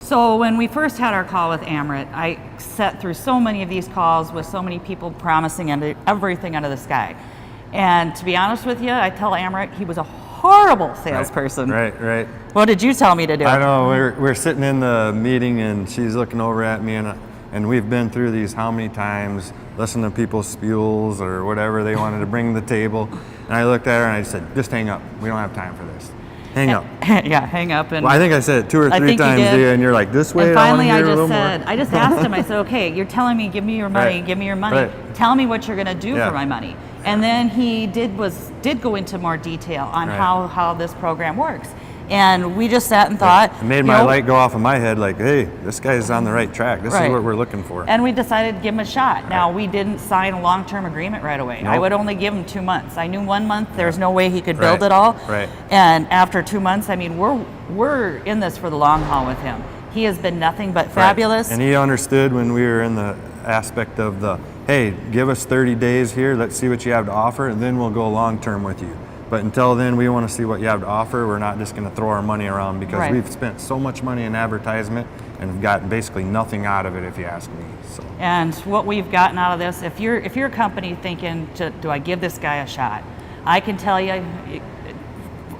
So when we first had our call with Amrit, I sat through so many of these calls with so many people promising everything under the sky. And to be honest with you, I tell Amrit he was a horrible salesperson. Right. What did you tell me to do? I know, we're sitting in the meeting and she's looking over at me and we've been through these how many times, listening to people's spules or whatever they wanted to bring to the table. And I looked at her and I said, just hang up. We don't have time for this. Hang up. Yeah, hang up. And well, I think I said it 2 or 3 times to you, and you're like, this way. And finally, I just asked him. I said, okay, you're telling me, give me your money, give me your money. Right. Tell me what you're going to do for my money. And then he did go into more detail on how this program works. And we just sat and thought. It made my light go off in my head, like, hey, this guy's on the right track. This is what we're looking for. And we decided to give him a shot. Now, we didn't sign a long-term agreement right away. Nope. I would only give him 2 months. I knew 1 month there's no way he could build it all. Right. And after 2 months, I mean, we're in this for the long haul with him. He has been nothing but fabulous. And he understood when we were in the aspect of the, hey, give us 30 days here, let's see what you have to offer, and then we'll go long-term with you. But until then, we want to see what you have to offer. We're not just going to throw our money around because we've spent so much money in advertisement and have gotten basically nothing out of it, if you ask me. So. And what we've gotten out of this, if you're a company thinking, do I give this guy a shot? I can tell you,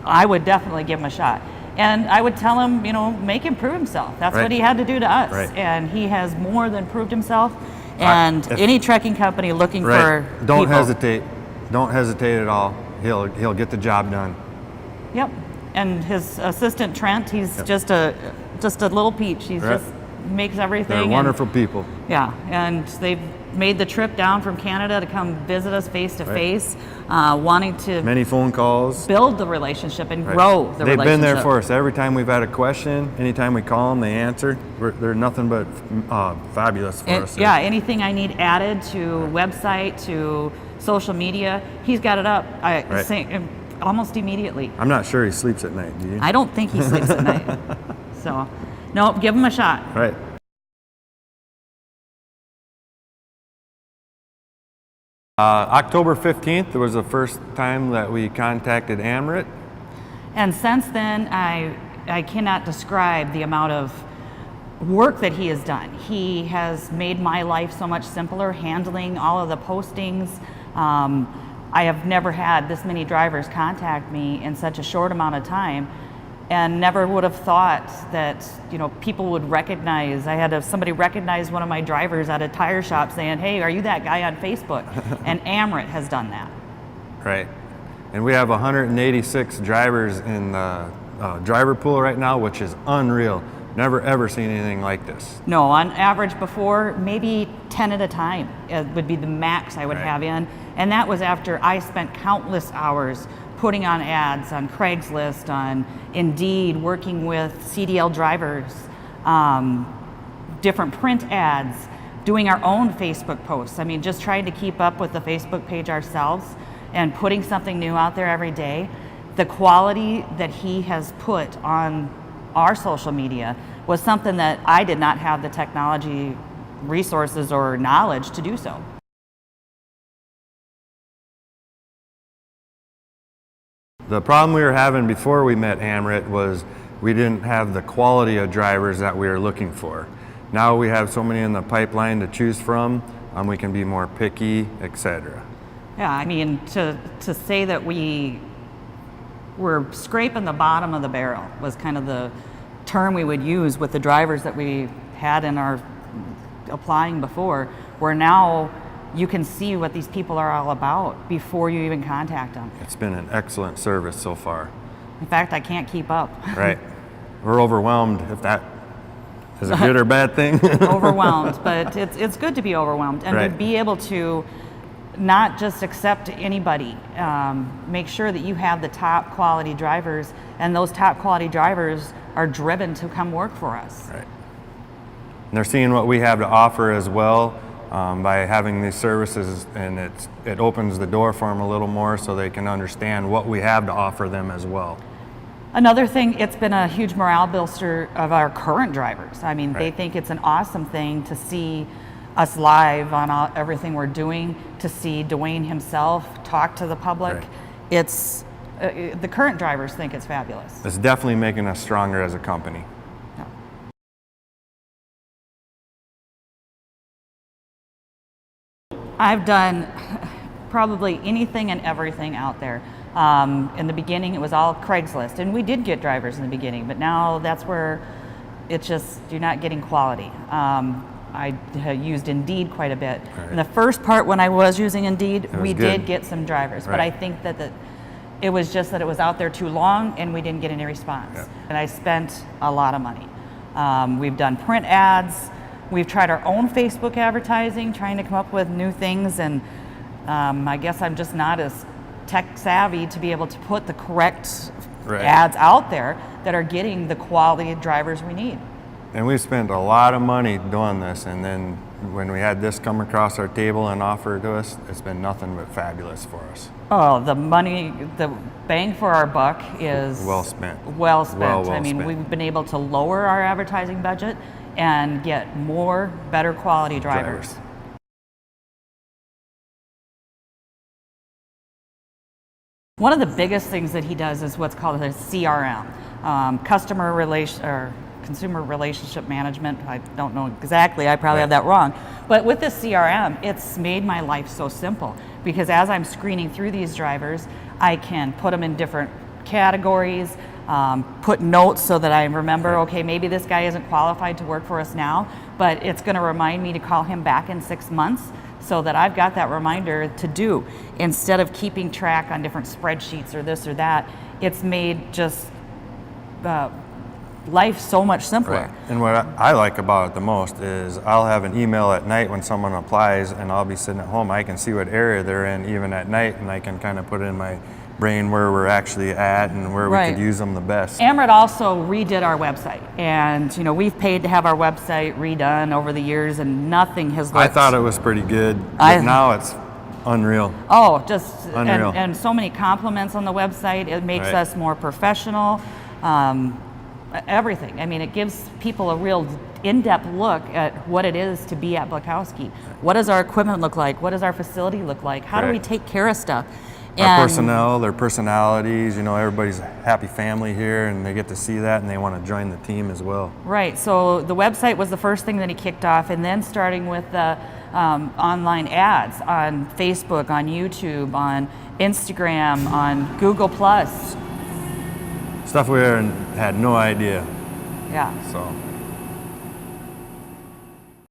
I would definitely give him a shot. And I would tell him, make him prove himself. That's what he had to do to us. And he has more than proved himself. And any trucking company looking for Don't hesitate. Don't hesitate at all. He'll get the job done. Yep. And his assistant Trent, he's just a little peach. He's just makes everything. They're wonderful people. Yeah, and they've made the trip down from Canada to come visit us face to face, wanting to many phone calls, build the relationship and grow the relationship. They've been there for us every time we've had a question. Anytime we call them, they answer. They're nothing but fabulous for us. Yeah, anything I need added to website, to social media, he's got it up. Almost immediately. I'm not sure he sleeps at night, do you? I don't think he sleeps at night. So, no, give him a shot. Right. October 15th was the first time that we contacted Amrit. And since then, I cannot describe the amount of work that he has done. He has made my life so much simpler, handling all of the postings. I have never had this many drivers contact me in such a short amount of time, and never would have thought that people would recognize. I had somebody recognize one of my drivers at a tire shop saying, hey, are you that guy on Facebook? And Amrit has done that. Right. And we have 186 drivers in the driver pool right now, which is unreal. Never ever seen anything like this. No, on average before, maybe 10 at a time would be the max I would have in. And that was after I spent countless hours putting on ads on Craigslist, on Indeed, working with CDL drivers, different print ads, doing our own Facebook posts. I mean, just trying to keep up with the Facebook page ourselves and putting something new out there every day. The quality that he has put on our social media was something that I did not have the technology resources or knowledge to do so. The problem we were having before we met Amrit was we didn't have the quality of drivers that we were looking for. Now we have so many in the pipeline to choose from, we can be more picky, etc. Yeah, I mean, to say that we were scraping the bottom of the barrel was kind of the term we would use with the drivers that we had in our applying before, where now you can see what these people are all about before you even contact them. It's been an excellent service so far. In fact, I can't keep up. Right. We're overwhelmed, if that is a good or bad thing. Overwhelmed, but it's good to be overwhelmed and to be able to not just accept anybody. Make sure that you have the top quality drivers, and those top quality drivers are driven to come work for us. Right. And they're seeing what we have to offer as well. By having these services, and it opens the door for them a little more so they can understand what we have to offer them as well. Another thing, it's been a huge morale booster of our current drivers. I mean, they think it's an awesome thing to see us live on everything we're doing, to see Dwayne himself talk to the public. It's the current drivers think it's fabulous. It's definitely making us stronger as a company. I've done probably anything and everything out there. In the beginning, it was all Craigslist, and we did get drivers in the beginning, but now that's where it's just, you're not getting quality. I used Indeed quite a bit. Right. In the first part when I was using Indeed, we good. did get some drivers, but Right. I think that it was just that it was out there too long and we didn't get any response. Yeah. And I spent a lot of money. We've done print ads. We've tried our own Facebook advertising, trying to come up with new things, and I guess I'm just not as tech savvy to be able to put the correct Right. ads out there that are getting the quality of drivers we need. And we spent a lot of money doing this, and then when we had this come across our table and offered to us, it's been nothing but fabulous for us. Oh, the money, the bang for our buck is Well spent. Well spent. Well I mean, spent. we've been able to lower our advertising budget and get more, better quality drivers. One of the biggest things that he does is what's called a CRM, consumer relationship management. I don't know exactly, I probably have that wrong. But with this CRM, it's made my life so simple, because as I'm screening through these drivers, I can put them in different categories, put notes so that I remember, okay, maybe this guy isn't qualified to work for us now, but it's going to remind me to call him back in 6 months, so that I've got that reminder to do. Instead of keeping track on different spreadsheets or this or that, it's made just life so much simpler. Right. And what I like about it the most is I'll have an email at night when someone applies, and I'll be sitting at home. I can see what area they're in even at night, and I can kind of put in my brain where we're actually at and where we could use them the best. Amrit also redid our website, and we've paid to have our website redone over the years, and nothing has looked. I thought it was pretty good, but now it's unreal. Oh, just unreal. And so many compliments on the website. It makes Right. us more professional. Everything. I mean, it gives people a real in-depth look at what it is to be at Blachowske. What does our equipment look like? What does our facility look like? How do we Right. take care of stuff? Our personnel, their personalities, everybody's a happy family here, and they get to see that, and they want to join the team as well. Right, so the website was the first thing that he kicked off, and then starting with the online ads on Facebook, on YouTube, on Instagram, on Google Plus. Stuff we had no idea. Yeah. So